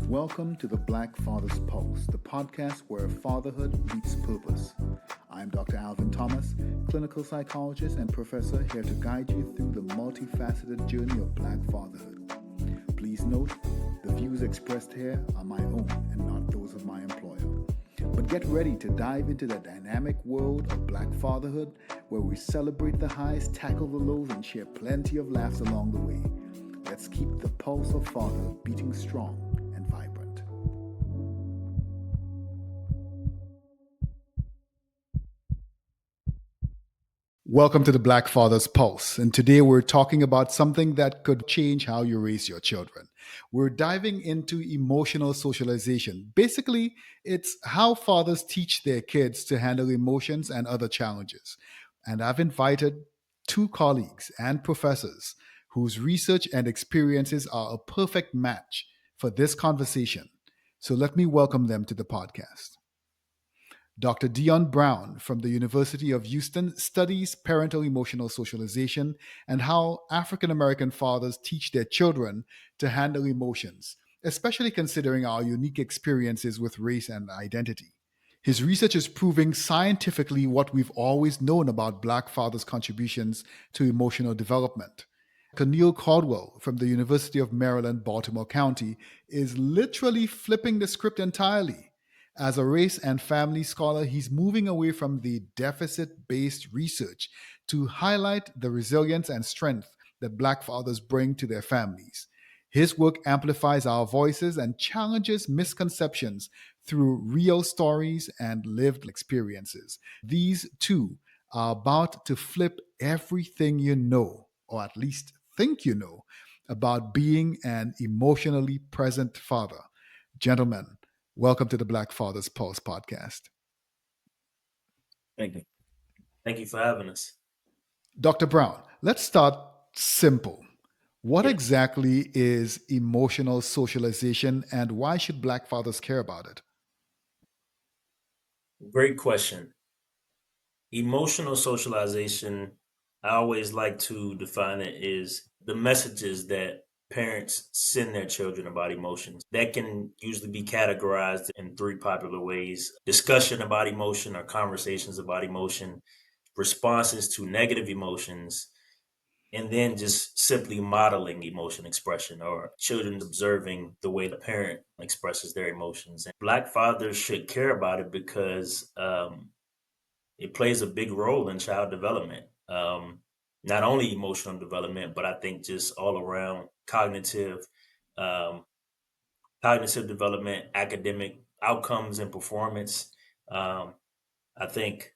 Welcome to the Black Father's Pulse, the podcast where fatherhood meets purpose. I'm Dr. Alvin Thomas, clinical psychologist and professor, here to guide you through the multifaceted journey of Black fatherhood. Please note, the views expressed here are my own and not those of my employer. But get ready to dive into the dynamic world of Black fatherhood, where we celebrate the highs, tackle the lows, and share plenty of laughs along the way. Let's keep the pulse of fatherhood beating strong and vibrant. Welcome to the Black Father's Pulse, and today we're talking about something that could change how you raise your children. We're diving into emotional socialization. Basically, it's how fathers teach their kids to handle emotions and other challenges. And I've invited two colleagues and professors whose research and experiences are a perfect match for this conversation. So let me welcome them to the podcast. Dr. Deon Brown from the University of Houston studies parental emotional socialization and how African American fathers teach their children to handle emotions, especially considering our unique experiences with race and identity. His research is proving scientifically what we've always known about Black fathers' contributions to emotional development. Conial Caldwell from the University of Maryland, Baltimore County, is literally flipping the script entirely. As a race and family scholar, he's moving away from the deficit based research to highlight the resilience and strength that Black fathers bring to their families. His work amplifies our voices and challenges misconceptions through real stories and lived experiences. These two are about to flip everything you know, or at least think you know, about being an emotionally present father. Gentlemen, welcome to the Black Father's Pulse podcast. Thank you. Thank you for having us. Dr. Brown, let's start simple. What Yes. exactly is emotional socialization and why should Black fathers care about it? Great question. Emotional socialization, I always like to define it as the messages that parents send their children about emotions. That can usually be categorized in three popular ways: discussion about emotion or conversations about emotion, responses to negative emotions, and then just simply modeling emotion expression or children observing the way the parent expresses their emotions. And Black fathers should care about it because it plays a big role in child development. Not only emotional development, but I think just all around um, cognitive development, academic outcomes, and performance. Um, I think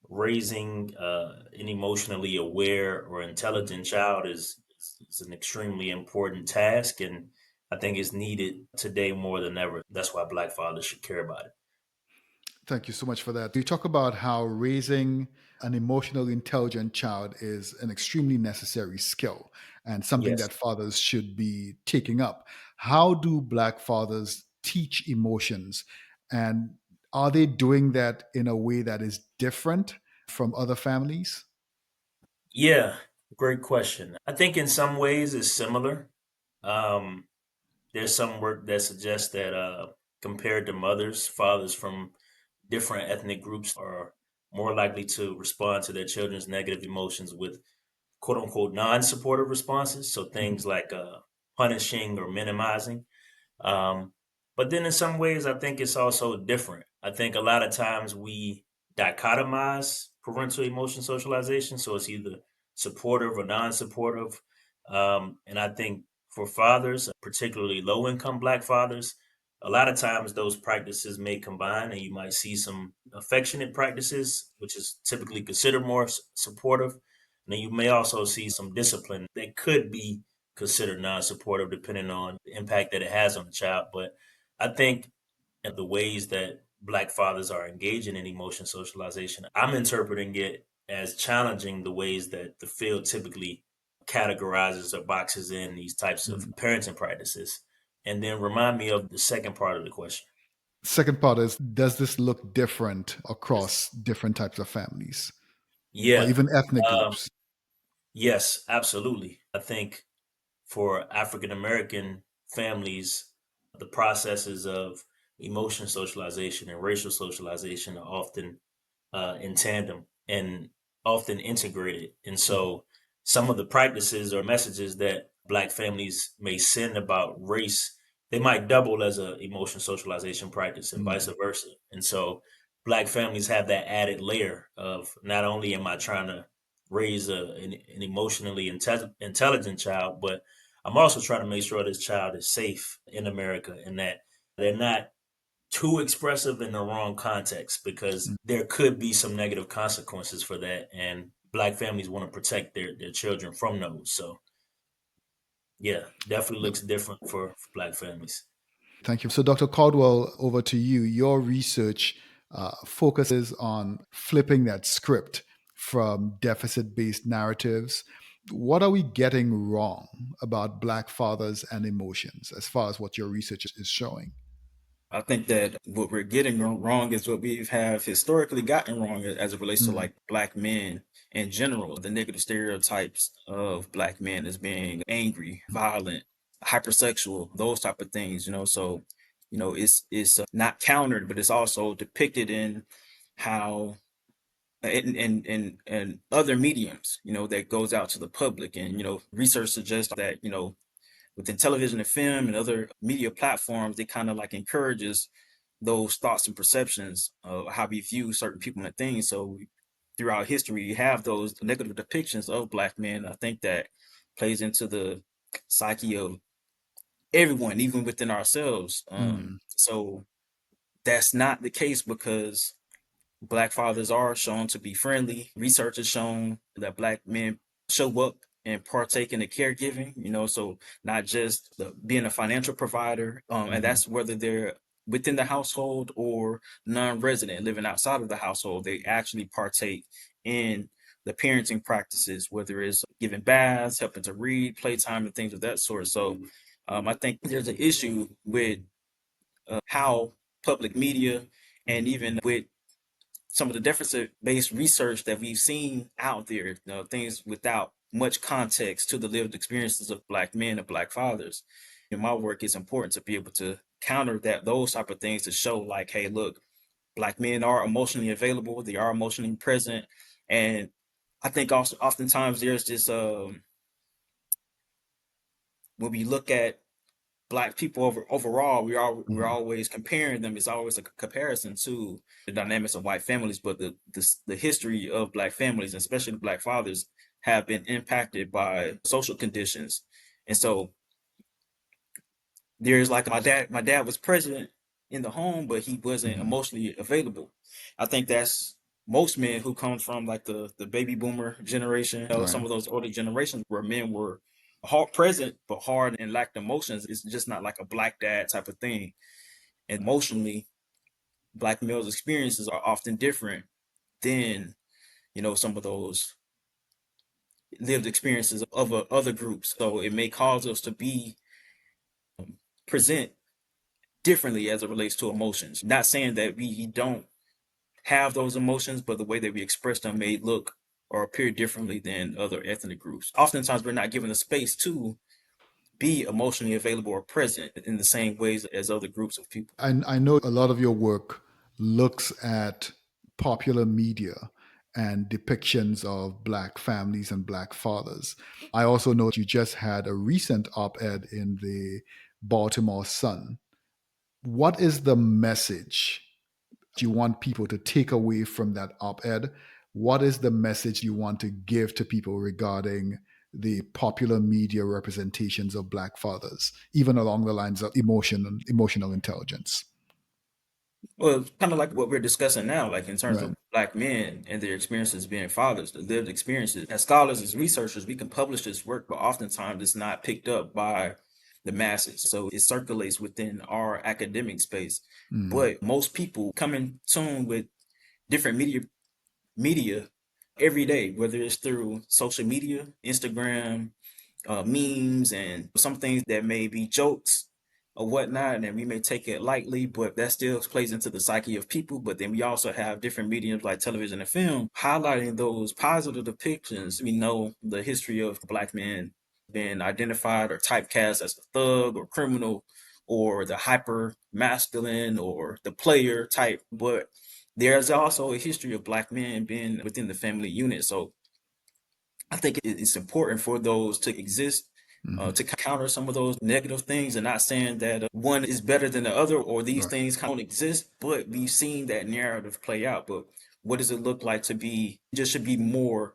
raising an emotionally aware or intelligent child is an extremely important task, and I think it's needed today more than ever. That's why Black fathers should care about it. Thank you so much for that. You talk about how raising an emotionally intelligent child is an extremely necessary skill and something Yes. that fathers should be taking up. How do Black fathers teach emotions? And are they doing that in a way that is different from other families? Yeah, great question. I think in some ways it's similar. Um, there's some work that suggests that compared to mothers, fathers from different ethnic groups are more likely to respond to their children's negative emotions with quote unquote non-supportive responses. So Mhm. things like punishing or minimizing. Um, but then in some ways, I think it's also different. I think a lot of times we dichotomize parental emotion socialization. So it's either supportive or non-supportive. And I think for fathers, particularly low-income Black fathers, a lot of times those practices may combine, and you might see some affectionate practices, which is typically considered more supportive. And then you may also see some discipline that could be considered non-supportive depending on the impact that it has on the child. But I think the ways that Black fathers are engaging in emotion socialization, I'm interpreting it as challenging the ways that the field typically categorizes or boxes in these types of Mhm. parenting practices. And then remind me of the second part of the question. Second part is, does this look different Yes. across different types of families or Yeah. even ethnic Um, groups? yes, absolutely. I think for African American families, The processes of emotion socialization and racial socialization are often in tandem and often integrated. And so some of the practices or messages that Black families may send about race, they might double as a emotion socialization practice and vice Mm, versa. And so Black families have that added layer of not only am I trying to raise an emotionally intelligent child, but I'm also trying to make sure this child is safe in America and that they're not too expressive in the wrong context because mm. there could be some negative consequences for that. And Black families want to protect their children from those. So, yeah, definitely No, looks different for Black families. thank you. So, Dr. Caldwell, over to you. Your research focuses on flipping that script from deficit based narratives. What are we getting wrong about Black fathers and emotions as far as what your research is showing? I think that what we're getting wrong is what we have historically gotten wrong as it relates to Mm, like Black men in general. The negative stereotypes of Black men as being angry, violent, hypersexual, those type of things. So it's not countered, but it's also depicted in how and other mediums that goes out to the public. And research suggests that within television and film and other media platforms, they kind of like encourages those thoughts and perceptions of how we view certain people and things. So throughout history, you have those negative depictions of Black men. I think that plays into the psyche of everyone, even within ourselves. mm, So that's not the case because Black fathers are shown to be friendly. Research has shown that Black men show up and partake in the caregiving, so not just being a financial provider, and mhm, that's whether they're within the household or non-resident living outside of the household. They actually partake in the parenting practices, whether it's giving baths, helping to read, playtime, and things of that sort. So I think there's an issue with how public media and even with some of the deficit-based research that we've seen out there, things without much context to the lived experiences of Black men and Black fathers. In my work, it's important to be able to counter those type of things to show like, hey, look, Black men are emotionally available, they are emotionally present, and I think also oftentimes there's this when we look at Black people overall, we're mhm. always comparing them. It's always a comparison to the dynamics of white families, but the history of Black families, especially Black fathers, have been impacted by social conditions. And so there's like my dad was present in the home, but he wasn't Mhm. emotionally available. I think that's most men who come from like the baby boomer generation, Right. some of those older generations where men were hard present but hard and lacked emotions. It's just not like a Black dad type of thing. And emotionally, Black males' experiences are often different than some of those lived experiences of other groups. So it may cause us to be present differently as it relates to emotions. Not saying that we don't have those emotions, but the way that we express them may look or appear differently than other ethnic groups. Oftentimes, we're not given the space to be emotionally available or present in the same ways as other groups of people. I know a lot of your work looks at popular media and depictions of Black families and Black fathers. I also know you just had a recent op ed in the Baltimore Sun. What is the message you want people to take away from that op ed? What is the message you want to give to people regarding the popular media representations of Black fathers, even along the lines of emotion and emotional intelligence? Well, it's kind of like what we're discussing now, like in terms Right. of Black men and their experiences being fathers, the lived experiences. As scholars, as researchers, we can publish this work, but oftentimes it's not picked up by the masses. So it circulates within our academic space. Mm, But most people come in tune with different media every day, whether it's through social media, Instagram, memes, and some things that may be jokes or whatnot, and we may take it lightly, but that still plays into the psyche of people. But then we also have different mediums like television and film highlighting those positive depictions. We know the history of Black men being identified or typecast as a thug or criminal or the hyper masculine or the player type, but there's also a history of Black men being within the family unit. So I think it's important for those to exist, Hmm. to counter some of those negative things, and not saying that one is better than the other or these Right. things don't exist, but we've seen that narrative play out. But what does it look like to be, just should be more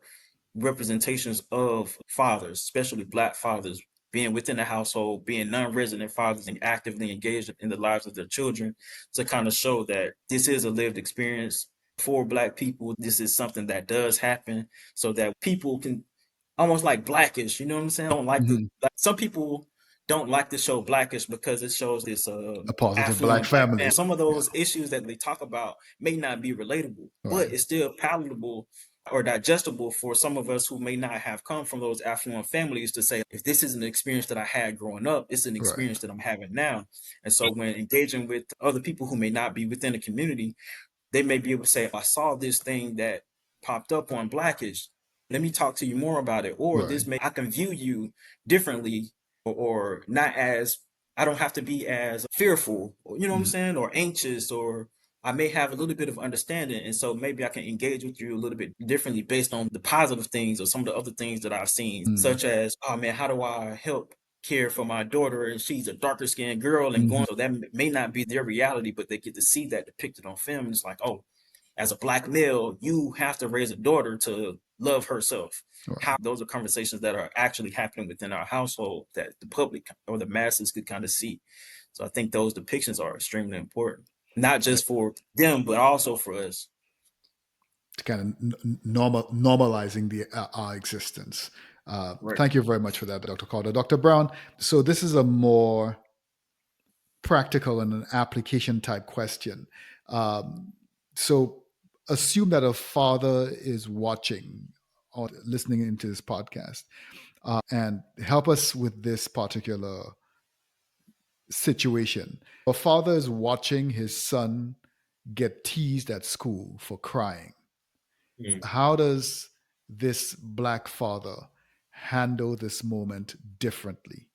representations of fathers, especially Black fathers, being within the household, being non-resident fathers and actively engaged in the lives of their children, to kind of show that this is a lived experience for Black people. This is something that does happen, so that people can almost like Blackish, you know what I'm saying? I don't like the Hmm. like, some people don't like the show Blackish because it shows this A positive Black affluent Black family. man. Some of Yeah. those issues that they talk about may not be relatable, Right. but it's still palatable or digestible for some of us who may not have come from those affluent families, to say, if this is an experience that I had growing up, it's an Right. experience that I'm having now. And so when engaging with other people who may not be within the community, they may be able to say, if I saw this thing that popped up on Blackish, let me talk to you more about it. Or Right. this may, I can view you differently, or not as, I don't have to be as fearful, you know what I'm Hmm. saying? Or anxious, or I may have a little bit of understanding. And so maybe I can engage with you a little bit differently based on the positive things or some of the other things that I've seen, such as, oh man, how do I help care for my daughter, and she's a darker skinned girl and Hmm. going, so that may not be their reality, but they get to see that depicted on film, and it's like, oh, as a Black male, you have to raise a daughter to love herself. Right. How those are conversations that are actually happening within our household that the public or the masses could kind of see. So I think those depictions are extremely important, not Right. just for them, but also for us. To kind of normalizing the our existence. Right. Thank you very much for that, Dr. Calder. Dr. Brown, so this is a more practical and an application type question. Um, so assume that a father is watching or listening into this podcast, and help us with this particular situation. A father is watching his son get teased at school for crying. Mm. How does this Black father handle this moment differently?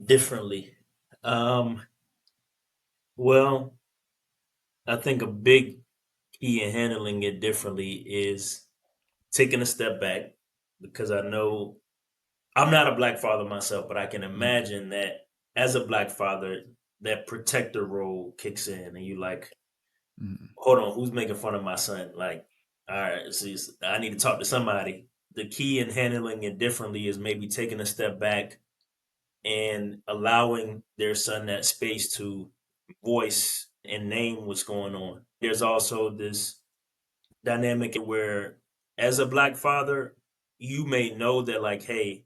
Differently. Um, well, I think a big key in handling it differently is taking a step back, because I know I'm not a Black father myself, but I can Mm. imagine that as a Black father, that protector role kicks in, and you like, Mm. hold on, who's making fun of my son? Like, all right, see, I need to talk to somebody. The key in handling it differently is maybe taking a step back and allowing their son that space to voice and name what's going on. There's also this dynamic where, as a Black father, you may know that, like, hey,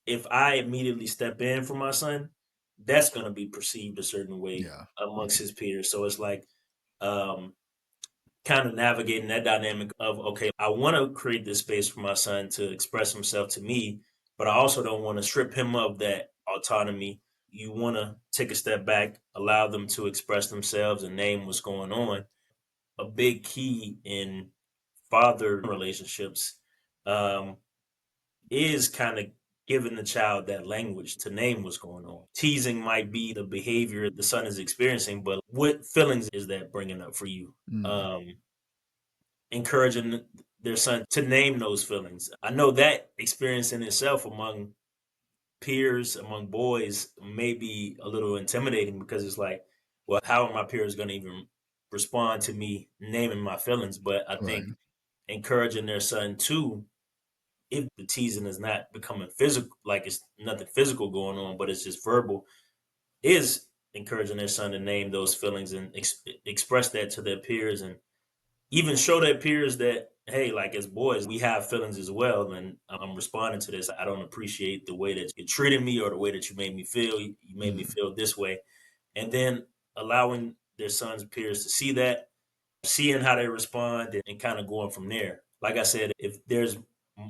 if I immediately step in for my son, that's going to be perceived a certain way Yeah. amongst his peers. So it's like, um, kind of navigating that dynamic of, okay, I want to create this space for my son to express himself to me, but I also don't want to strip him of that autonomy. You want to take a step back, allow them to express themselves and name what's going on. A big key in father relationships, um, is kind of giving the child that language to name what's going on. Teasing might be the behavior the son is experiencing, but what feelings is that bringing up for you? Mm. Um, Encouraging their son to name those feelings. I know that experience in itself among peers, among boys, may be a little intimidating, because it's like, well, how are my peers going to even respond to me naming my feelings? But I Right. think encouraging their son to, if the teasing is not becoming physical, like it's nothing physical going on, but it's just verbal, is encouraging their son to name those feelings and express that to their peers, and even show their peers that, hey, like, as boys, we have feelings as well, and I'm responding to this. I don't appreciate the way that you treated me, or the way that you made me feel. You made me Mm. feel this way. And then allowing their sons' peers to see that, seeing how they respond, and kind of going from there. Like I said, if there's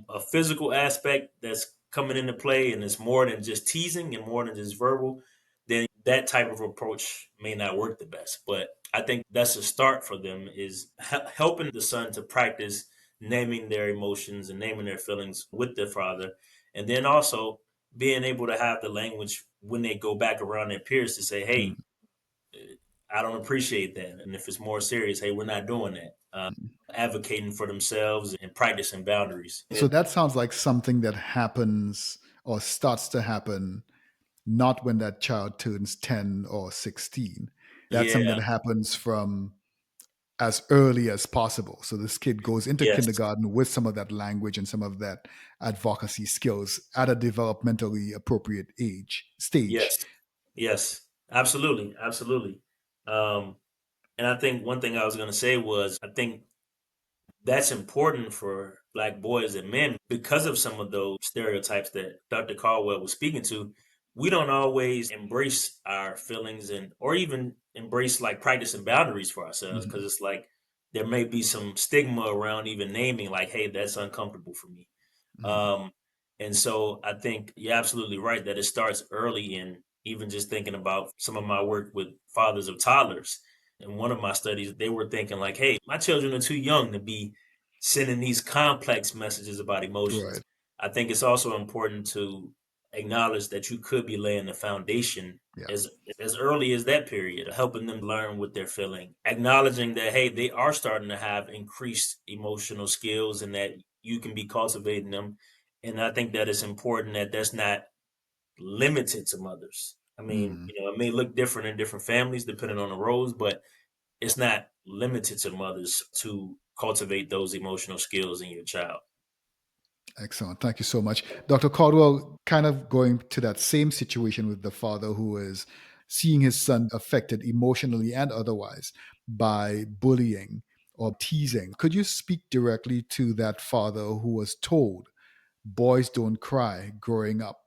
a physical aspect that's coming into play, and it's more than just teasing and more than just verbal, then that type of approach may not work the best. But I think that's a start for them, is helping the son to practice naming their emotions and naming their feelings with their father. And then also being able to have the language when they go back around their peers to say, Mm. hey, I don't appreciate that. And if it's more serious, hey, we're not doing that. Advocating for themselves and practicing boundaries. So that sounds like something that happens or starts to happen not when that child turns 10 or 16. That's something Yeah, that happens from as early as possible. So this kid goes into yes, kindergarten with some of that language and some of that advocacy skills at a developmentally appropriate stage. yes, yes, absolutely, absolutely. Um, and I think one thing I was going to say was I think that's important for Black boys and men because of some of those stereotypes that Dr. Caldwell was speaking to. We don't always embrace our feelings and or even embrace like practicing boundaries for ourselves Mhm. because it's like there may be some stigma around even naming like, hey, that's uncomfortable for me. Mhm. Um, and so I think you're absolutely right that it starts early in even just thinking about some of my work with fathers of toddlers. In one of my studies, they were thinking like, hey, my children are too young to be sending these complex messages about emotions. Right. I think it's also important to acknowledge that you could be laying the foundation Yeah. as early as that period, helping them learn what they're feeling, acknowledging that hey, they are starting to have increased emotional skills and that you can be cultivating them. And I think that it's important that that's not limited to mothers. I mean, Mm. it may look different in different families depending on the roles, but it's not limited to mothers to cultivate those emotional skills in your child. Excellent. Thank you so much. Dr. Caldwell, kind of going to that same situation with the father who is seeing his son affected emotionally and otherwise by bullying or teasing. Could you speak directly to that father who was told boys don't cry growing up?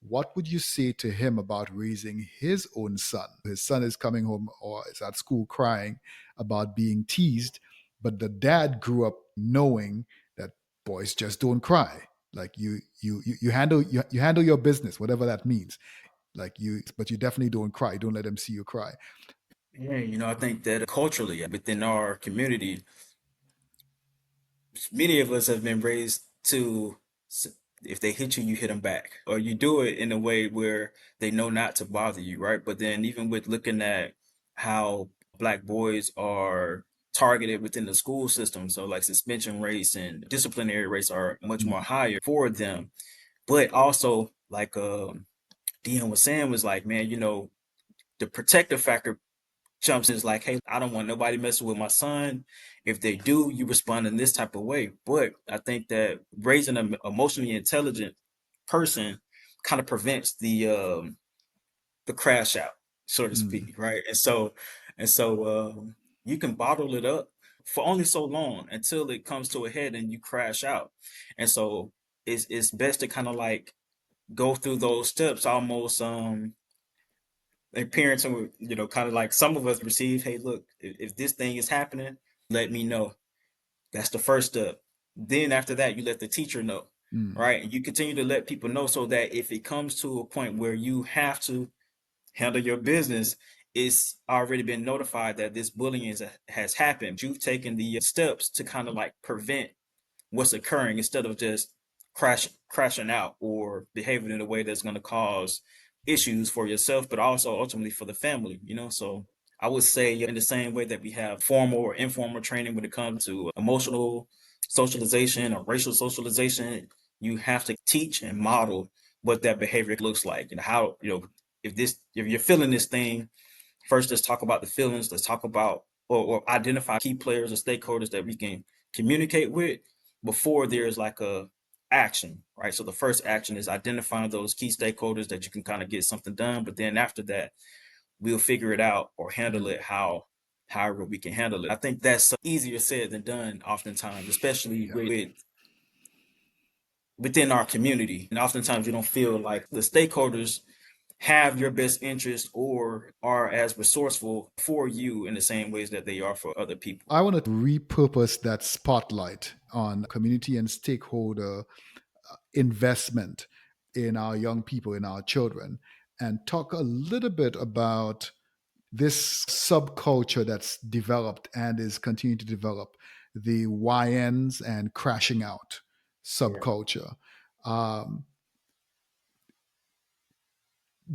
What would you say to him about raising his own son? His son is coming home or is at school crying about being teased, but the dad grew up knowing that boys just don't cry. Like you handle your business, whatever that means. Like but you definitely don't cry. Don't let them see you cry. Yeah, I think that culturally within our community, many of us have been raised to if they hit you, you hit them back, or you do it in a way where they know not to bother you, right? But then even with looking at how Black boys are targeted within the school system, so like suspension rates and disciplinary rates are much more Mm. higher for them. But also, like Deon was saying, was like, man, the protective factor jumps in is like, hey, I don't want nobody messing with my son. If they do, you respond in this type of way. But I think that raising an emotionally intelligent person kind of prevents the crash out, so to Mm. speak, right? And so you can bottle it up for only so long until it comes to a head and you crash out. And so it's best to kind of like go through those steps almost like parents and kind of like some of us receive, hey, look, if this thing is happening, let me know. That's the first step. Then after that, you let the teacher know, Mm. right? And you continue to let people know so that if it comes to a point where you have to handle your business, it's already been notified that this bullying has happened. You've taken the steps to kind of like prevent what's occurring instead of just crashing out or behaving in a way that's going to cause issues for yourself, but also ultimately for the family. So I would say in the same way that we have formal or informal training when it comes to emotional socialization or racial socialization, you have to teach and model what that behavior looks like and how, if you're feeling this thing, first let's talk about the feelings. Let's talk about or identify key players or stakeholders that we can communicate with before there's like a action, right? So the first action is identifying those key stakeholders that you can kind of get something done, but then after that we'll figure it out or handle Mm. it however we can handle it. I think that's easier said than done oftentimes, especially Yeah. within our community. And oftentimes you don't feel like the stakeholders have your best interest or are as resourceful for you in the same ways that they are for other people. I want to repurpose that spotlight on community and stakeholder investment in our young people, in our children, and talk a little bit about this subculture that's developed and is continuing to develop, the YNs and crashing out Yeah. subculture. Um,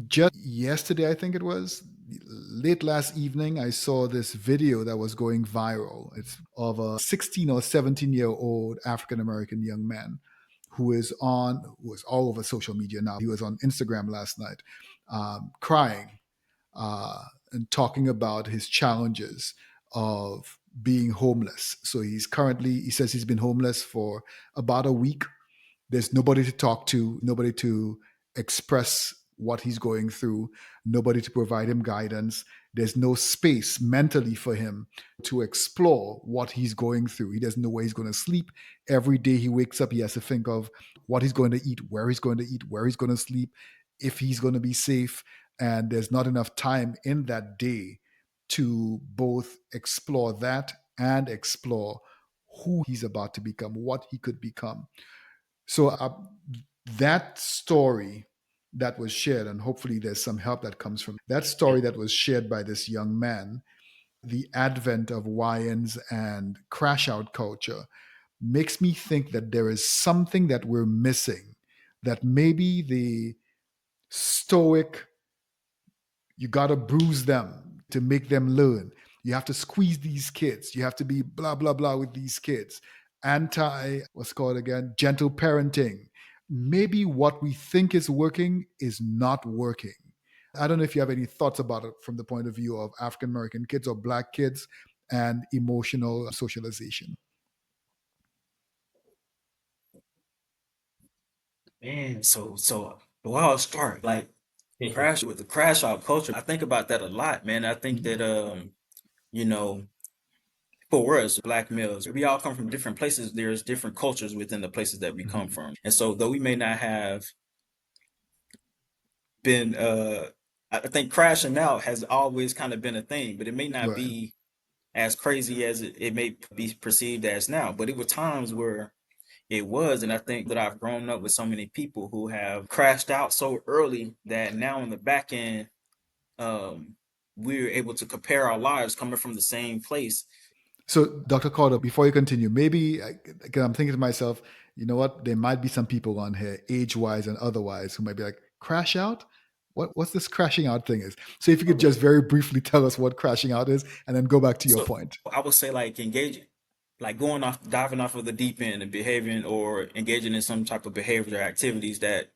Just yesterday, I think it was late last evening, I saw this video that was going viral. It's of a 16 or 17-year-old African American young man who is all over social media now. He was on Instagram last night, crying and talking about his challenges of being homeless. So he says he's been homeless for about a week. There's nobody to talk to, nobody to express what he's going through, nobody to provide him guidance. There's no space mentally for him to explore what he's going through. He doesn't know where he's going to sleep. Every day he wakes up, he has to think of what he's going to eat, where he's going to eat, where he's going to sleep, if he's going to be safe. And there's not enough time in that day to both explore that and explore who he's about to become, what he could become. So that story that was shared, and hopefully there's some help that comes from that story that was shared by this young man, the advent of YNs and crash out culture makes me think that there is something that we're missing, that maybe the stoic, you got to bruise them to make them learn. You have to squeeze these kids. You have to be blah, blah, blah with these kids. What's called again? Gentle parenting. Maybe what we think is working is not working. I don't know if you have any thoughts about it from the point of view of African American kids or Black kids and emotional socialization. Man, so well, I'll start like crash with the crash out culture. I think about that a lot, man. I think that you know, for us, black males, we all come from different places. There's different cultures within the places that we come from. And so though we may not have been I think crashing out has always kind of been a thing, but it may not Right. be as crazy as it may be perceived as now. But it were times where it was, and I think that I've grown up with so many people who have crashed out so early that now on the back end, um, we're able to compare our lives coming from the same place. So, Dr. Calder, before you continue, maybe, because I'm thinking to myself, you know what? There might be some people on here, age wise and otherwise, who might be like, crash out? What's this crashing out thing is? So, if you could just very briefly tell us what crashing out is and then go back to your So point. I would say like engaging, like going off, diving off of the deep end and behaving or engaging in some type of behavior or activities that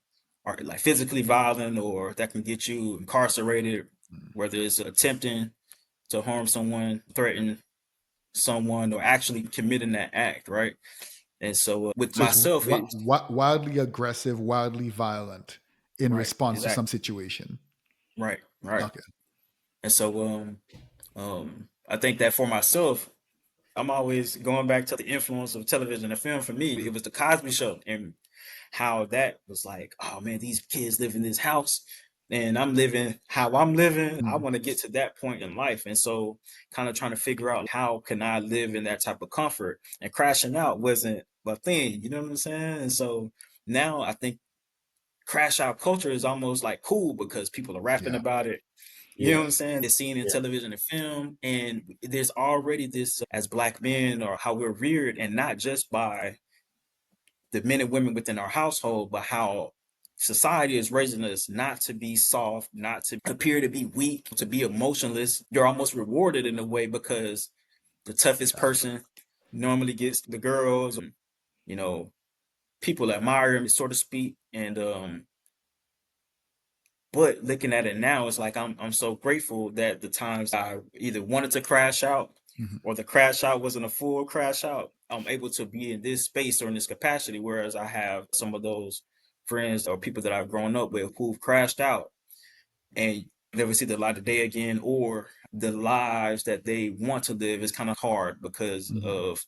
are like physically violent or that can get you incarcerated, whether it's attempting to harm someone, threaten someone, or actually committing that act, right? And so with So, it's myself, it's wildly aggressive, wildly violent in right, response to some exactly, situation. right, right. Okay. And so I think that for myself, I'm always going back to the influence of television and film. For me, it was the Cosby Show and how that was like, oh man, these kids live in this house and I'm living how I'm living. I Mhm. want to get to that point in life. And so kind of trying to figure out how can I live in that type of comfort, and crashing out wasn't a thing, you know what I'm saying? And so now I think crash out culture is almost like cool because people are rapping Yeah. about it. You know what Yeah, I'm saying? They're seeing in yeah, television and film, and there's already this as black men or how we're reared, and not just by the men and women within our household, but how society is raising us not to be soft, not to appear to be weak, to be emotionless. You're almost rewarded in a way because the toughest person normally gets the girls, you know, people admire him, so to speak. And but looking at it now, it's like I'm so grateful that the times I either wanted to crash out Mhm. or the crash out wasn't a full crash out. I'm able to be in this space or in this capacity, whereas I have some of those friends or people that I've grown up with who've crashed out and never see the light of day again, or the lives that they want to live is kind of hard because Mhm. of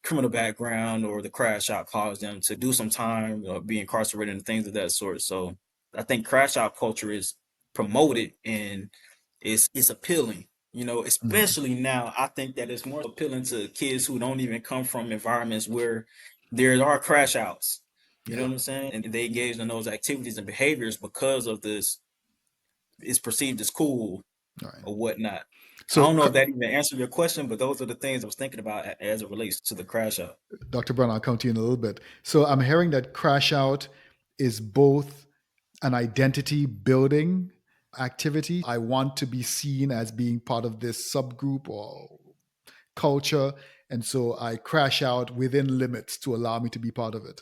criminal background, or the crash out caused them to do some time or be incarcerated and things of that sort. So I think crash out culture is promoted and it's appealing, Mhm. especially now. I think that it's more appealing to kids who don't even come from environments where there are crash outs. You know Yeah. what I'm saying? And they engage in those activities and behaviors because of this is perceived as cool All right. or whatnot. I So, don't know if that even answered your question, but those are the things I was thinking about as it relates to the crash out. Dr. Brown, I'll come to you in a little bit. So, I'm hearing that crash out is both an identity building activity. I want to be seen as being part of this subgroup or culture. And so I crash out within limits to allow me to be part of it.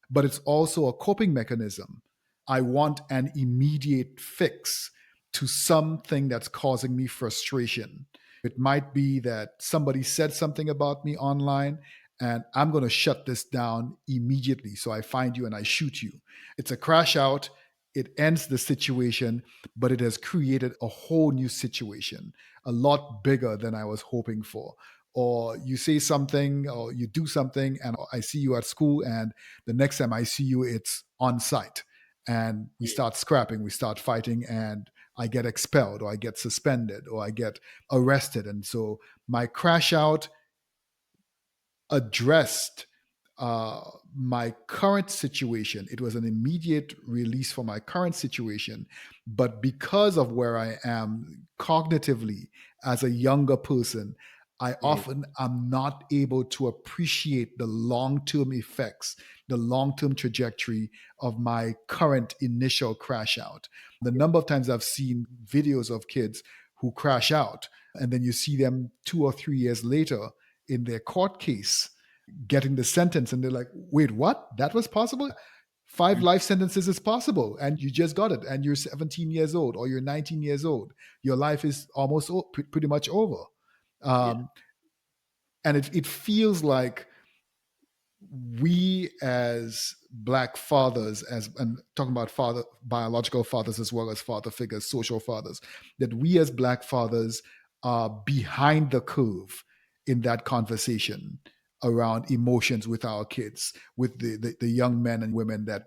But it's also a coping mechanism. I want an immediate fix to something that's causing me frustration. It might be that somebody said something about me online and I'm going to shut this down immediately. So I find you and I shoot you. It's a crash out. It ends the situation, but it has created a whole new situation, a lot bigger than I was hoping for. Or you say something or you do something, and I see you at school, and the next time I see you, it's on site. And we Yeah. start scrapping, we start fighting, and I get expelled, or I get suspended, or I get arrested. And so my crash out addressed my current situation. It was an immediate release for my current situation. But because of where I am cognitively as a younger person, I Mhm. often am not able to appreciate the long term effects, the long term trajectory of my current initial crash out. The number of times I've seen videos of kids who crash out, and then you see them 2 or 3 years later in their court case getting the sentence, and they're like, wait, what? That was possible? 5 life sentences is possible, and you just got it, and you're 17 years old or you're 19 years old. Your life is almost pretty much over. Yeah. Um, and it feels like we as black fathers, as and talking about father biological fathers as well as father figures, social fathers, that we as black fathers are behind the curve in that conversation around emotions with our kids, with the young men and women that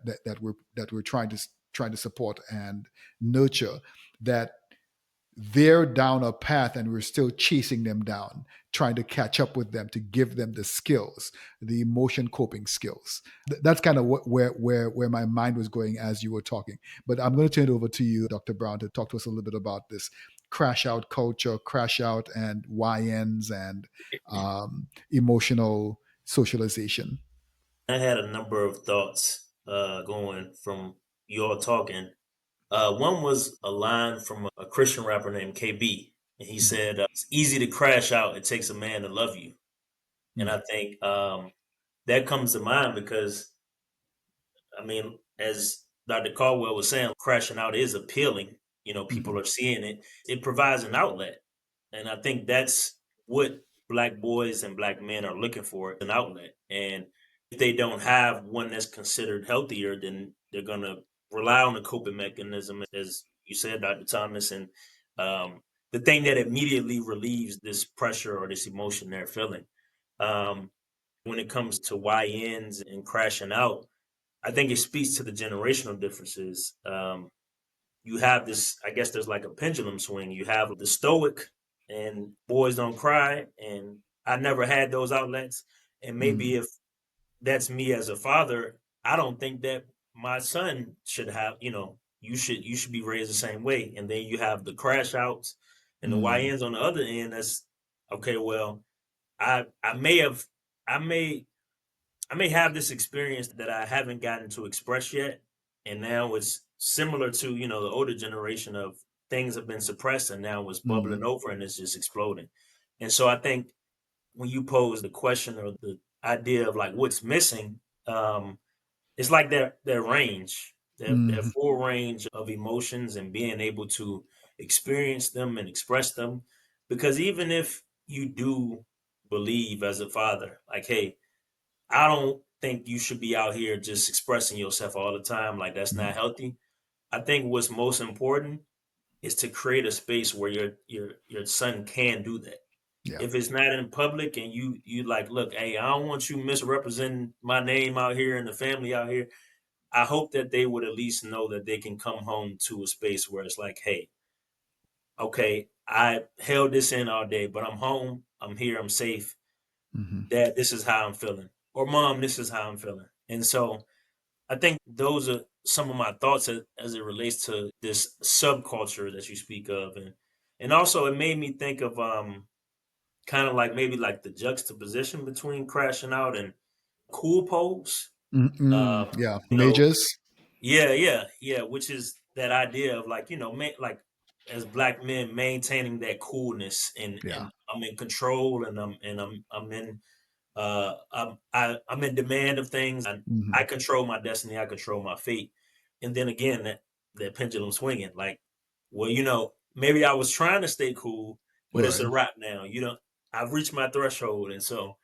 we're trying to support and nurture, that they're down a path and we're still chasing them down, trying to catch up with them to give them the skills, the emotion coping skills. That's kind of where my mind was going as you were talking. But I'm going to turn it over to you, Dr. Brown, to talk to us a little bit about this crash out culture, crash out and YNs and emotional socialization. I had a number of thoughts going from you all talking. One was a line from a Christian rapper named KB, and he Mhm. said, "It's easy to crash out. It takes a man to love you." And Mm. I think that comes to mind because, I mean, as Dr. Caldwell was saying, crashing out is appealing. People Mhm. are seeing it. It provides an outlet. And I think that's what black boys and black men are looking for, an outlet. And if they don't have one that's considered healthier, then they're going to rely on the coping mechanism, as you said, Dr. Thomas. And um, the thing that immediately relieves this pressure or this emotion they're feeling. Um, when it comes to YNs and crashing out, I think it speaks to the generational differences. You have this, I guess there's like a pendulum swing. You have the stoic and boys don't cry. And I never had those outlets. And maybe Mm. if that's me as a father, I don't think that my son should have, you should be raised the same way. And then you have the crash outs and the Mm. YNs on the other end. That's okay. Well, I may have, I may I may have this experience that I haven't gotten to express yet. And now it's similar to, the older generation of things have been suppressed and now it's bubbling Mm. over and it's just exploding. And so I think when you pose the question or the idea of like what's missing, um, it's like their range, their Mm. full range of emotions and being able to experience them and express them. Because even if you do believe as a father, like, hey, I don't think you should be out here just expressing yourself all the time. Like that's not Mm. healthy. I think what's most important is to create a space where your son can do that. Yeah. If it's not in public and you like, look, hey, I don't want you misrepresenting my name out here and the family out here. I hope that they would at least know that they can come home to a space where it's like, hey, okay, I held this in all day, but I'm home, I'm here, I'm safe. Mhm. Dad, this is how I'm feeling. Or mom, this is how I'm feeling. And so I think those are some of my thoughts as it relates to this subculture that you speak of, and also it made me think of kind of like maybe like the juxtaposition between crashing out and cool pose. Mm. Mm. Yeah. You know, Majors. Yeah. Which is that idea of like, like as black men maintaining that coolness, Yeah. and I'm in control, and I'm in I'm in demand of things. I Hmm. control my destiny. I control my fate. And then again, that pendulum swinging. Like, well, maybe I was trying to stay cool, but it's Right. a wrap now. I've reached my threshold, and so,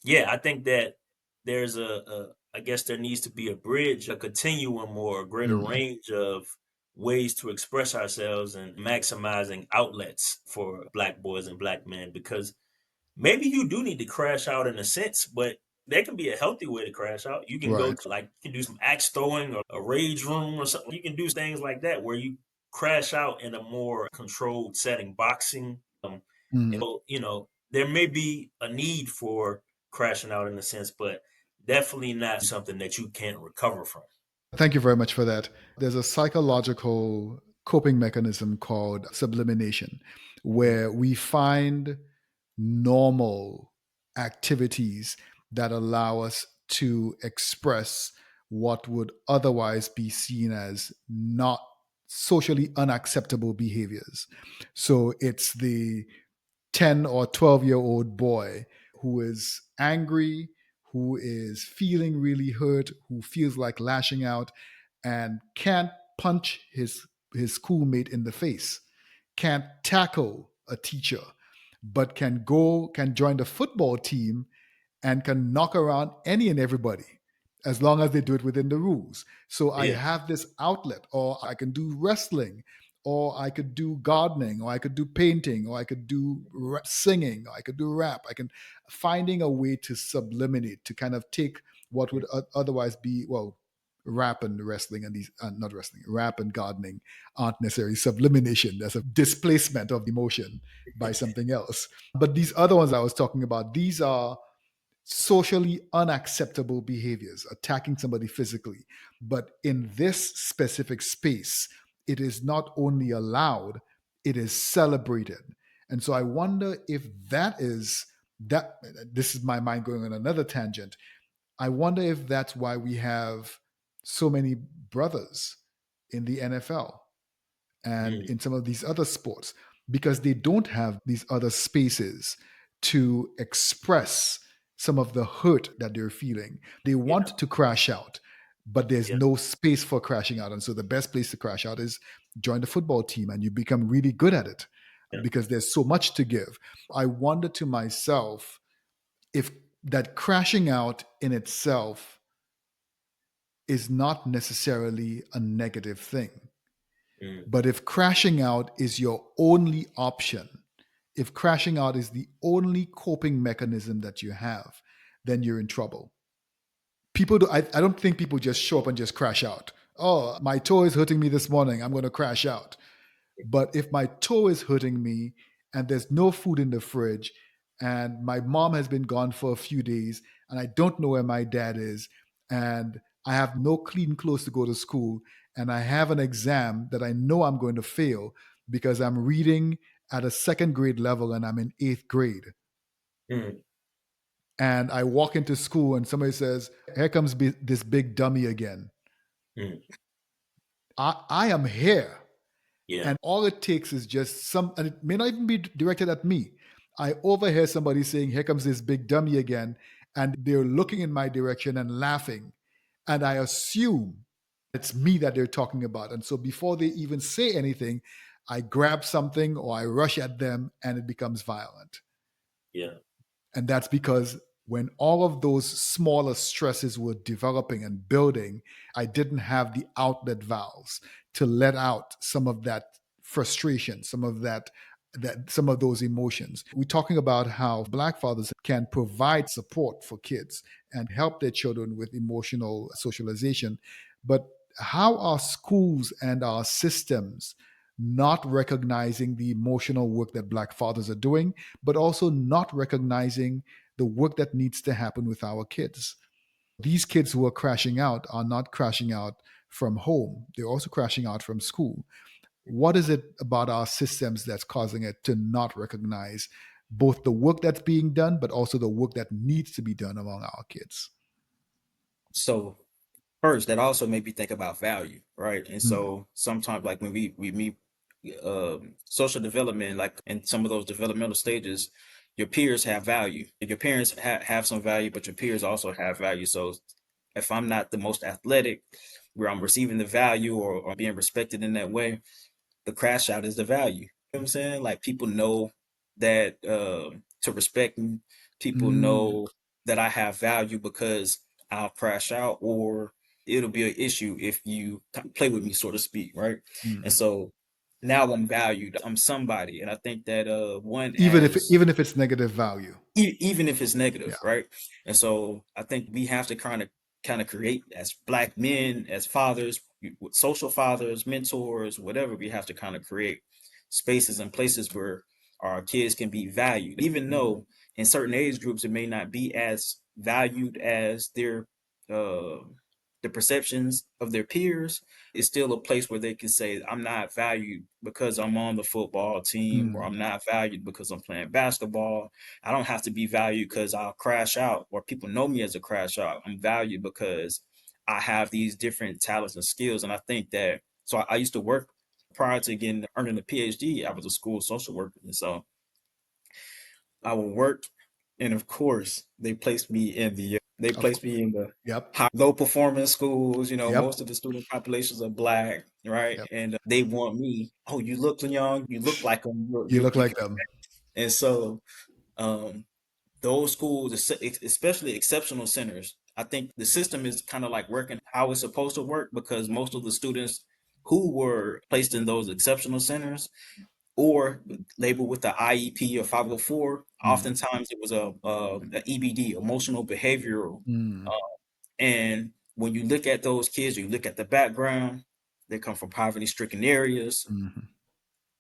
yeah, I think that there's I guess there needs to be a bridge, a continuum, or a greater Mm. range of ways to express ourselves and maximizing outlets for black boys and black men, because maybe you do need to crash out in a sense, but there can be a healthy way to crash out. You can go Right. to, like, you can do some axe throwing or a rage room or something. You can do things like that where you crash out in a more controlled setting, boxing. Mm. There may be a need for crashing out in a sense, but definitely not something that you can't recover from. Thank you very much for that. There's a psychological coping mechanism called sublimination, Mm. where we find normal activities that allow us to express what would otherwise be seen as not socially unacceptable behaviors. So it's the 10 or 12-year-old boy who is angry, who is feeling really hurt, who feels like lashing out and can't punch his schoolmate in the face, can't tackle a teacher, but can join the football team and can knock around any and everybody as long as they do it within the rules. So I Yeah. have this outlet, or I can do wrestling, or I could do gardening, or I could do painting, or I could do singing, or I could do rap. I can finding a way to subliminate, to kind of take what would otherwise be, well, rap and wrestling and these not wrestling, rap and gardening aren't necessarily sublimination. There's a displacement of emotion by something else. But these other ones I was talking about, these are socially unacceptable behaviors, attacking somebody physically. But in this specific space, it is not only allowed, it is celebrated. And so I wonder if that is that. This is my mind going on another tangent. I wonder if that's why we have so many brothers in the NFL and Mm. in some of these other sports, because they don't have these other spaces to express some of the hurt that they're feeling. They Yeah. want to crash out, but there's Yeah. no space for crashing out. And so the best place to crash out is join the football team, and you become really good at it Yeah. because there's so much to give. I wonder to myself if that crashing out in itself is not necessarily a negative thing. Mm. But if crashing out is your only option, if crashing out is the only coping mechanism that you have, then you're in trouble. I don't think people just show up and just crash out. Oh, my toe is hurting me this morning. I'm going to crash out. But if my toe is hurting me and there's no food in the fridge and my mom has been gone for a few days and I don't know where my dad is and I have no clean clothes to go to school and I have an exam that I know I'm going to fail because I'm reading at a second grade level and I'm in eighth grade. Mm. And I walk into school and somebody says, "Here comes this big dummy again." Mm. I am here. Yeah. And all it takes is just and it may not even be directed at me. I overhear somebody saying, "Here comes this big dummy again." And they're looking in my direction and laughing. And I assume it's me that they're talking about. And so before they even say anything, I grab something or I rush at them and it becomes violent. Yeah. And that's because when all of those smaller stresses were developing and building, I didn't have the outlet valves to let out some of that frustration, some of those emotions. We're talking about how Black fathers can provide support for kids and help their children with emotional socialization. But how are schools and our systems not recognizing the emotional work that Black fathers are doing, but also not recognizing the work that needs to happen with our kids? These kids who are crashing out are not crashing out from home, they're also crashing out from school. What is it about our systems that's causing it to not recognize both the work that's being done, but also the work that needs to be done among our kids? So first, that also made me think about value, right? And Mm. so sometimes, like when we meet social development, like in some of those developmental stages, your peers have value. Your parents have some value, but your peers also have value. So if I'm not the most athletic, where I'm receiving the value or being respected in that way, the crash out is the value. You know what I'm saying? Like people know that to respect me, people Mm. know that I have value because I'll crash out, or it'll be an issue if you play with me, so to speak, right? And Mm. so now I'm valued. I'm somebody, and I think that one Even if as even if it's negative value. even if it's Yeah. negative, right? And so I think we have to kind of create as black men, as fathers, social fathers, mentors, whatever. We have to kind of create spaces and places where our kids can be valued, even though in certain age groups it may not be as valued as their uh, the perceptions of their peers. It's still a place where they can say, I'm not valued because I'm on the football team, or Mm. I'm not valued because I'm playing basketball. I don't have to be valued because I'll crash out or people know me as a crash out. I'm valued because I have these different talents and skills. And I think that, so I used to work prior to getting earning a PhD. I was a school social worker. And so I would work. And of course, they Of placed me in the Yep. low performing schools. Most of Yep. the student populations are black, right? Yep. And they want me. Oh, you look young. You look like them. You look like them. And so um, those schools, especially exceptional centers, I think the system is kind of like working how it's supposed to work, because most of the students who were placed in those exceptional centers or labeled with the IEP or 504, Mm. oftentimes it was a EBD, emotional behavioral. Mm. Uh, and when you look at those kids, you look at the background, they come from poverty stricken areas. Mhm.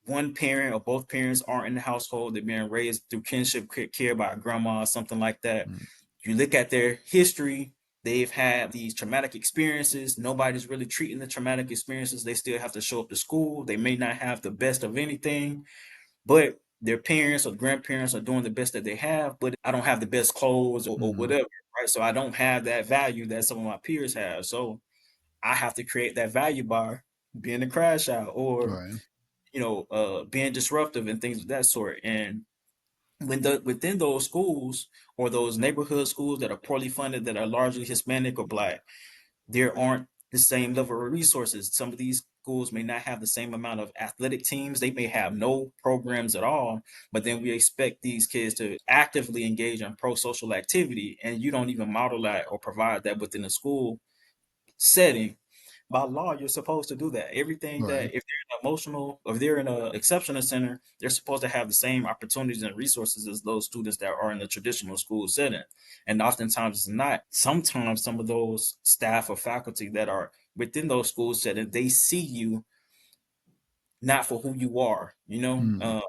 One parent or both parents aren't in the household. They're being raised through kinship care by a grandma or something like that. Mm. You look at their history, they've had these traumatic experiences. Nobody's really treating the traumatic experiences. They still have to show up to school. They may not have the best of anything, but their parents or grandparents are doing the best that they have, but I don't have the best clothes or Mm. whatever, right? So I don't have that value that some of my peers have. So I have to create that value by being a crash out, or Right. being disruptive and things of that sort. And within those schools or those neighborhood schools that are poorly funded, that are largely Hispanic or black, there aren't the same level of resources. Some of these schools may not have the same amount of athletic teams. They may have no programs at all, but then we expect these kids to actively engage in pro-social activity, and you don't even model that or provide that within the school setting. By law, you're supposed to do that. Everything that, Right. if they're in emotional, or if they're in a exceptional center, they're supposed to have the same opportunities and resources as those students that are in the traditional school setting. And oftentimes it's not. Sometimes some of those staff or faculty that are within those school settings, they see you not for who you are, Mm.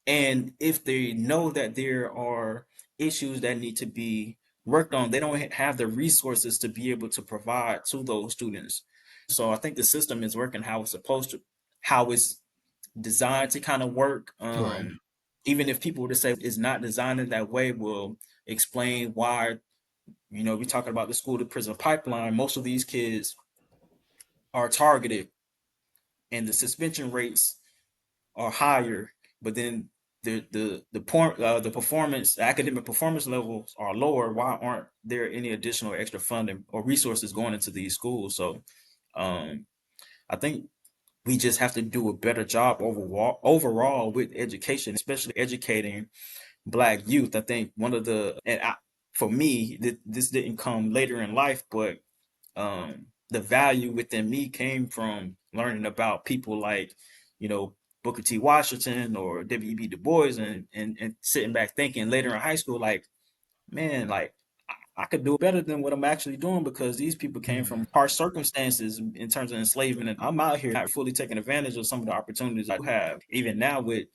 and if they know that there are issues that need to be worked on, they don't have the resources to be able to provide to those students. So I think the system is working how it's supposed to, how it's designed to kind of work. Right. Even if people were to say it's not designed in that way, will explain why. We're talking about the school to prison pipeline. Most of these kids are targeted, and the suspension rates are higher, but then the performance, the academic performance levels are lower. Why aren't there any additional extra funding or resources going into these schools? So um, I think we just have to do a better job overall with education, especially educating Black youth. I think one of for me, this didn't come later in life, but the value within me came from learning about people like, you know, Booker T. Washington or W.E.B. Du Bois, and sitting back thinking later in high school, like, man, like I could do better than what I'm actually doing, because these people came Mm. from harsh circumstances in terms of enslavement, and I'm out here not fully taking advantage of some of the opportunities I have. Even now, with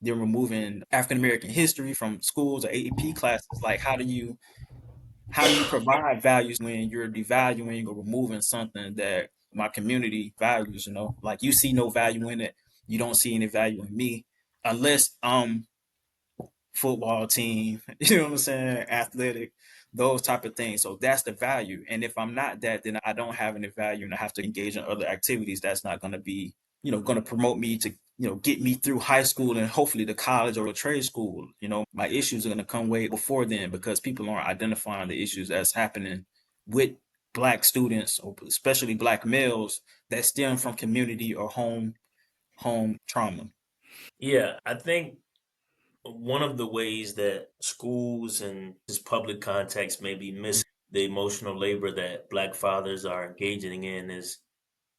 them removing African American history from schools or AAP classes, like how do you provide values when you're devaluing or removing something that my community values? Like, you see no value in it. You don't see any value in me, unless football team, you know what I'm saying, athletic. those type of things. So that's the value. And if I'm not that, then I don't have any value, and I have to engage in other activities that's not going to be, going to promote me to, get me through high school and hopefully to college or a trade school. My issues are going to come way before then, because people aren't identifying the issues that's happening with Black students, or especially Black males, that stem from community or home trauma. Yeah, I think one of the ways that schools and just public context may be missing the emotional labor that Black fathers are engaging in is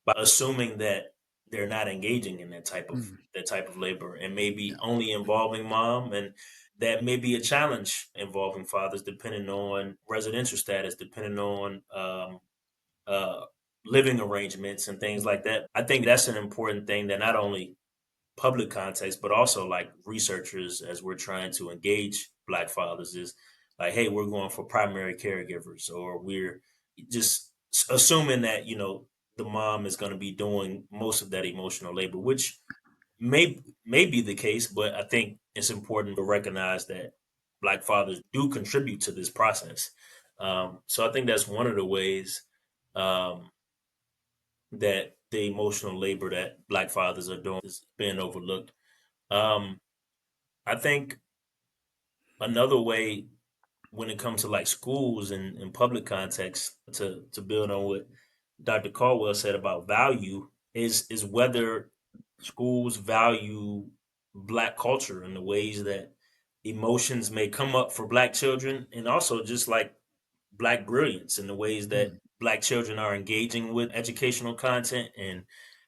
by assuming that they're not engaging in Mm, that type of labor, and maybe yeah. only involving mom, and that may be a challenge involving fathers depending on residential status, depending on uh, living arrangements and things Mm, like that. I think that's an important thing that not only public context, but also like researchers, as we're trying to engage Black fathers, is like, hey, we're going for primary caregivers, or we're just assuming that, the mom is going to be doing most of that emotional labor, which may be the case, but I think it's important to recognize that Black fathers do contribute to this process. So I think that's one of the ways um, that the emotional labor that Black fathers are doing is being overlooked. Um, I think another way when it comes to like schools and public context, to build on what Dr. Caldwell said about value, is whether schools value Black culture in the ways that emotions may come up for Black children, and also just like Black brilliance in the ways that mm, Black children are engaging with educational content, and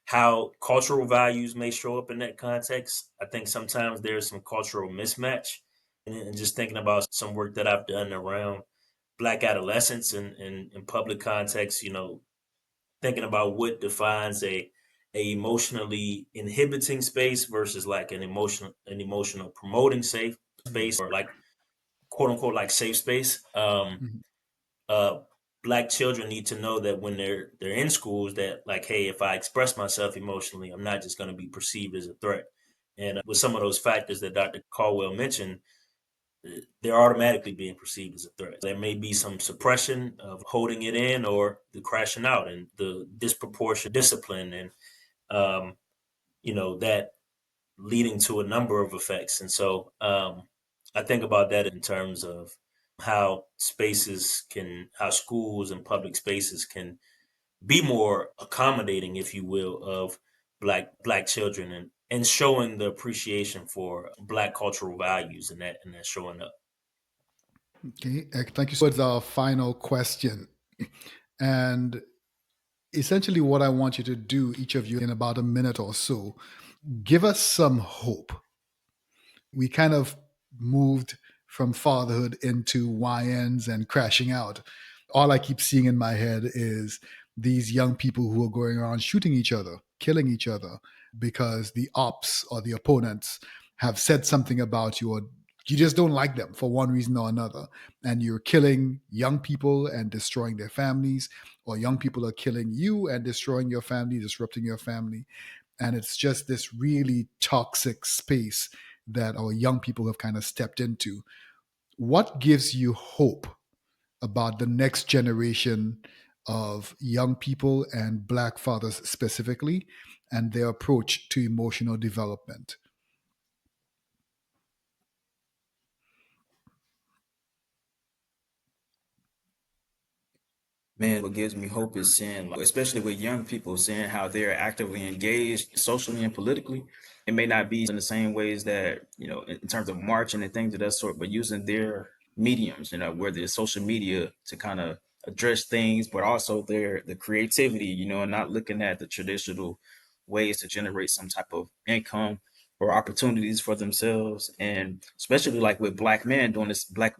how cultural values may show up in that context. I think sometimes there's some cultural mismatch. And just thinking about some work that I've done around Black adolescence and in public context, thinking about what defines a emotionally inhibiting space versus like an emotional promoting safe mm, space, or like quote unquote like safe space. mm, Uh, Black children need to know that when they're in schools, that like, hey, if I express myself emotionally, I'm not just going to be perceived as a threat. And with some of those factors that Dr. Caldwell mentioned, they're automatically being perceived as a threat. There may be some suppression of holding it in, or the crashing out and the disproportionate discipline, and um, that leading to a number of effects. And so I think about that in terms of how schools and public spaces can be more accommodating, if you will, of black children, and showing the appreciation for Black cultural values, and that showing up. okay. Thank you so much. Our final question. And essentially, what I want you to do, each of you, in about a minute or so, give us some hope. We kind of moved from fatherhood into YNs and crashing out. All I keep seeing in my head is these young people who are going around shooting each other, killing each other because the ops or the opponents have said something about you, or you just don't like them for one reason or another. And you're killing young people and destroying their families, or young people are killing you and destroying your family, disrupting your family. And it's just this really toxic space that our young people have kind of stepped into. What gives you hope about the next generation of young people and Black fathers specifically, and their approach to emotional development? Man, what gives me hope is seeing, like, especially with young people, seeing how they're actively engaged socially and politically. It may not be in the same ways that, in terms of marching and things of that sort, but using their mediums, whether it's social media to kind of address things, but also the creativity, and not looking at the traditional ways to generate some type of income or opportunities for themselves. And especially like with Black men doing this, Black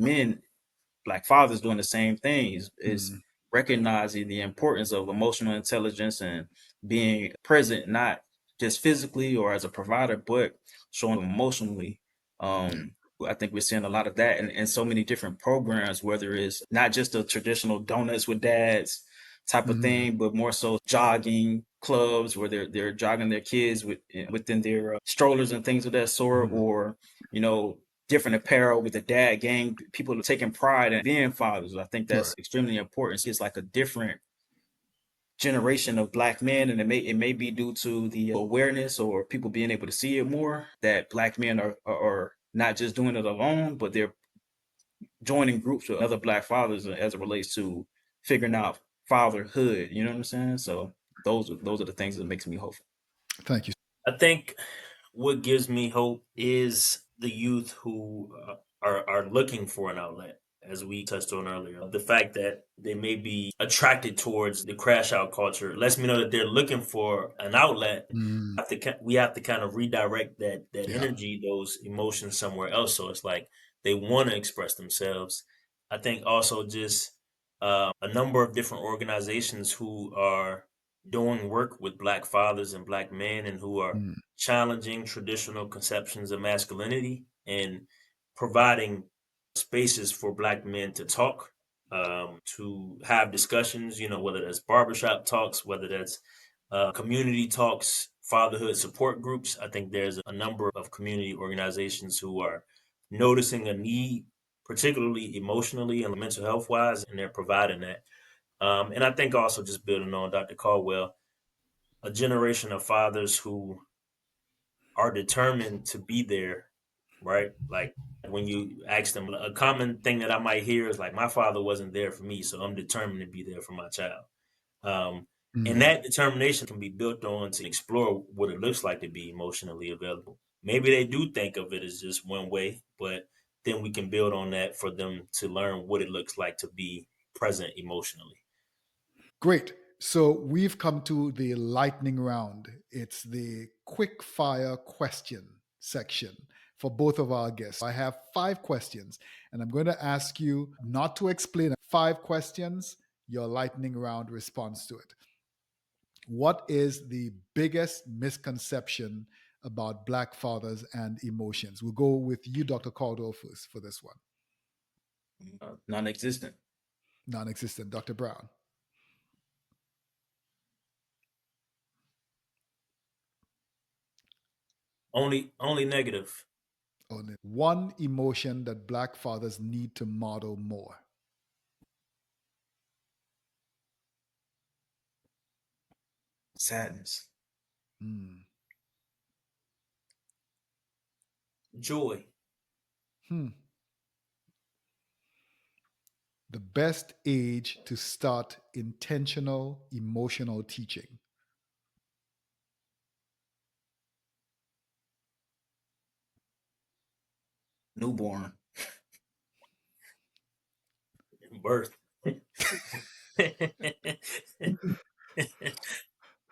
fathers doing the same things, is Mm, recognizing the importance of emotional intelligence and being present, not just physically or as a provider, but showing emotionally. yeah. I think we're seeing a lot of that in so many different programs, whether it's not just the traditional donuts with dads type of Mm, thing, but more so jogging clubs where they're jogging their kids within their strollers and things of that sort, mm, or you know different apparel with the dad gang. People are taking pride in being fathers. I think Right. that's extremely important. It's like a different generation of black men, and it may be due to the awareness or people being able to see it more, that black men are not just doing it alone, but they're joining groups with other black fathers as it relates to figuring out fatherhood. You know what I'm saying? So those are the things that makes me hopeful. Thank you. I think what gives me hope is the youth who are looking for an outlet, as we touched on earlier. The fact that they may be attracted towards the crash out culture lets me know that they're looking for an outlet. Mm, We have to kind of redirect that yeah. energy, those emotions somewhere else. So it's like they want to express themselves. I think also just a number of different organizations who are doing work with black fathers and black men and who are Mm, challenging traditional conceptions of masculinity and providing spaces for black men to talk, to have discussions, whether that's barbershop talks, whether that's community talks, fatherhood support groups. I think there's a number of community organizations who are noticing a need, particularly emotionally and mental health wise, and they're providing that. And I think also just building on Dr. Caldwell, a generation of fathers who are determined to be there, right? Like when you ask them, a common thing that I might hear is like, my father wasn't there for me, so I'm determined to be there for my child. Um, and mm. that determination can be built on to explore what it looks like to be emotionally available. Maybe they do think of it as just one way, but then we can build on that for them to learn what it looks like to be present emotionally. Great. So we've come to the lightning round. It's the quick fire question section for both of our guests. I have 5 questions, and I'm going to ask you not to explain 5 questions, your lightning round response to it. What is the biggest misconception about Black fathers and emotions? We'll go with you, Dr. Caldwell, first for this one. Non-existent. Non existent. Dr. Brown. Only negative. Only one emotion that Black fathers need to model more. Sadness. Hmm. Joy. Hmm. The best age to start intentional emotional teaching. Newborn. Birth.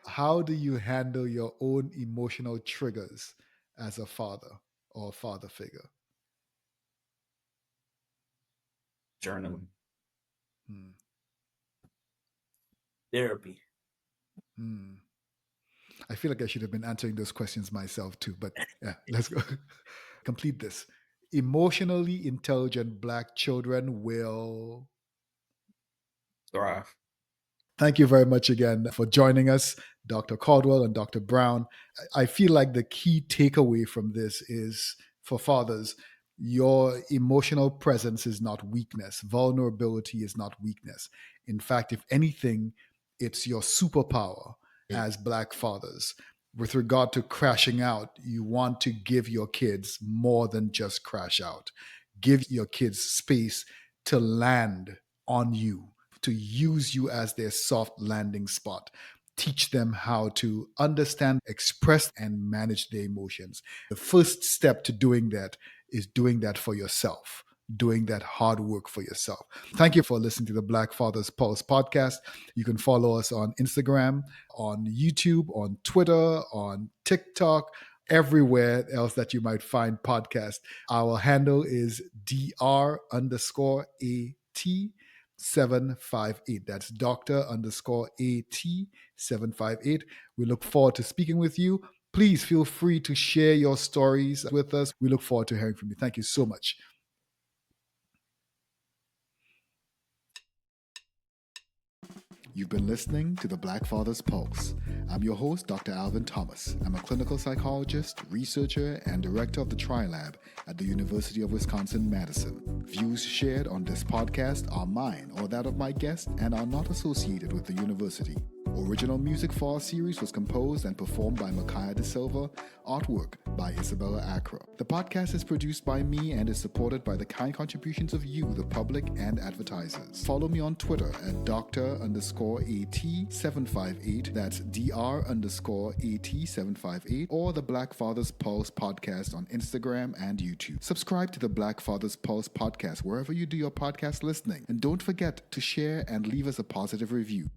How do you handle your own emotional triggers as a father or father figure? Journaling. Hmm. Therapy. Hmm. I feel like I should have been answering those questions myself too, but yeah, let's go. Complete this. Emotionally intelligent Black children will. Thrive. Thank you very much again for joining us, Dr. Caldwell and Dr. Brown. I feel like the key takeaway from this is for fathers, your emotional presence is not weakness. Vulnerability is not weakness. In fact, if anything, it's your superpower as Black fathers. With regard to crashing out, you want to give your kids more than just crash out. Give your kids space to land on you, to use you as their soft landing spot. Teach them how to understand, express, and manage their emotions. The first step to doing that is doing that for yourself, doing that hard work for yourself. Thank you for listening to the Black Fathers Pulse podcast. You can follow us on Instagram, on YouTube, on Twitter, on TikTok, everywhere else that you might find podcasts. Our handle is dr_at 758. That's doctor_at 758. We look forward to speaking with you. Please feel free to share your stories with us. We look forward to hearing from you. Thank you so much. You've been listening to the Black Father's Pulse. I'm your host, Dr. Alvin Thomas. I'm a clinical psychologist, researcher, and director of the TriLab at the University of Wisconsin-Madison. Views shared on this podcast are mine or that of my guest and are not associated with the university. Original music for our series was composed and performed by Micaiah De Silva, artwork by Isabella Acra. The podcast is produced by me and is supported by the kind contributions of you, the public, and advertisers. Follow me on Twitter at Dr_AT758, that's Dr_AT758, or the Black Fathers Pulse podcast on Instagram and YouTube. Subscribe to the Black Fathers Pulse podcast wherever you do your podcast listening, and don't forget to share and leave us a positive review.